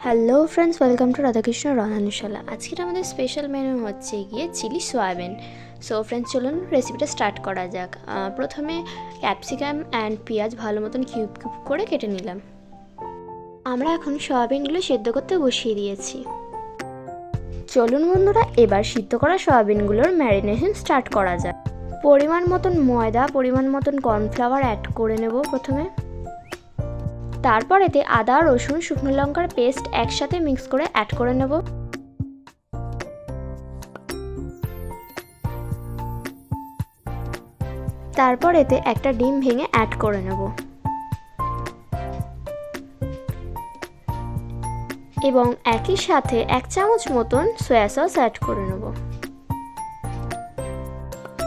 Hello friends, welcome to Radhakrishna Radhanushala. আজকের আমাদের special menu হচ্ছে গিয়ে চিলি সয়াবিন। সো ফ্রেন্ডস, চলুন রেসিপিটা স্টার্ট করা যাক। প্রথমে ক্যাপসিকাম অ্যান্ড পেঁয়াজ ভালো মতন কিউব কিউব করে কেটে নিলাম। আমরা এখন সয়াবিনগুলো সেদ্ধ করতে বসিয়ে দিয়েছি। চলুন বন্ধুরা, এবার সিদ্ধ করা সয়াবিনগুলোর ম্যারিনেশন স্টার্ট করা যাক। পরিমাণ মতন ময়দা, পরিমাণ মতন কর্নফ্লাওয়ার অ্যাড করে নেব প্রথমে। তারপর এতে আদা, রসুন, শুকনো লঙ্কার পেস্ট একসাথে মিক্স করে অ্যাড করে নেব। তারপর এতে একটা ডিম ভেঙে অ্যাড করে নেব এবং একই সাথে 1 চামচ মতন সয়া সস অ্যাড করে নেব।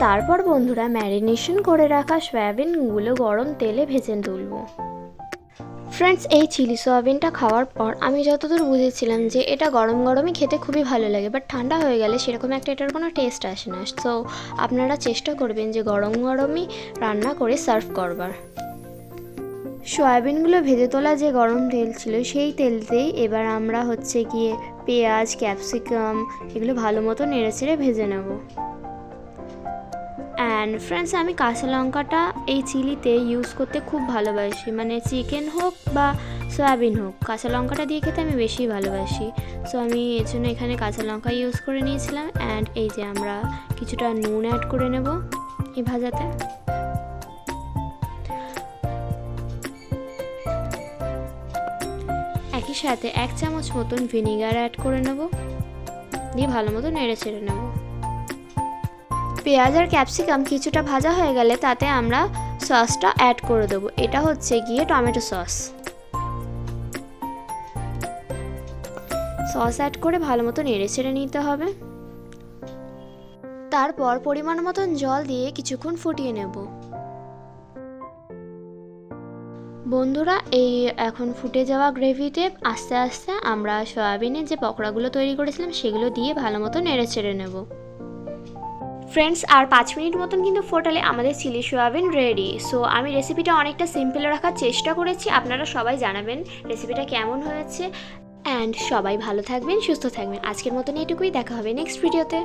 তারপর বন্ধুরা, ম্যারিনেশন করে রাখা সয়াবিনগুলো গরম তেলে ভেজে তুলব। ফ্রেন্ডস, এই চিলি সয়াবিনটা খাওয়ার পর আমি যতদূর বুঝেছিলাম যে এটা গরম গরমই খেতে খুবই ভালো লাগে, বাট ঠান্ডা হয়ে গেলে সেরকম একটা এটার কোনো টেস্ট আসে না। সো আপনারা চেষ্টা করবেন যে গরম গরমই রান্না করে সার্ভ করবার। সয়াবিনগুলো ভেজে তোলা যে গরম তেল ছিল, সেই তেলতেই এবার আমরা হচ্ছে গিয়ে পেঁয়াজ, ক্যাপসিকাম এগুলো ভালো মতো নেড়েচেড়ে ভেজে নেব। অ্যান্ড ফ্রেন্ডস, আমি কাঁচা লঙ্কাটা এই চিলিতে ইউজ করতে খুব ভালোবাসি, মানে চিকেন হোক বা সয়াবিন হোক, কাঁচা লঙ্কাটা দিয়ে খেতে আমি বেশি ভালোবাসি। সো আমি এর জন্য এখানে কাঁচা লঙ্কা ইউজ করে নিয়েছিলাম। অ্যান্ড এই যে আমরা কিছুটা নুন অ্যাড করে নেব এই ভাজাতে। একই সাথে 1 চামচ মতন ভিনিগার অ্যাড করে নেব, দিয়ে ভালো মতো নেড়ে চেড়ে নেব। পেঁয়াজ আর ক্যাপসিকাম কিছুটা ভাজা হয়ে গেলে তাতে আমরা সসটা অ্যাড করে দেবো। এটা হচ্ছে গিয়ে টমেটো সস। সস অ্যাড করে ভালো মতো নেড়ে চেড়ে নিতে হবে। তারপর পরিমাণ মতন জল দিয়ে কিছুক্ষণ ফুটিয়ে নেব। বন্ধুরা, এই এখন ফুটে যাওয়া গ্রেভিতে আস্তে আস্তে আমরা সয়াবিনের যে পকোড়াগুলো তৈরি করেছিলাম সেগুলো দিয়ে ভালো মতো নেড়ে চেড়ে নেব। ফ্রেন্ডস, আর 5 মিনিট মতন কিন্তু ফোটালে আমাদের চিলি সয়াবিন রেডি। সো আমি রেসিপিটা অনেকটা সিম্পল রাখার চেষ্টা করেছি। আপনারা সবাই জানাবেন রেসিপিটা কেমন হয়েছে। অ্যান্ড সবাই ভালো থাকবেন, সুস্থ থাকবেন। আজকের মতন এটুকুই, দেখা হবে নেক্সট ভিডিওতে।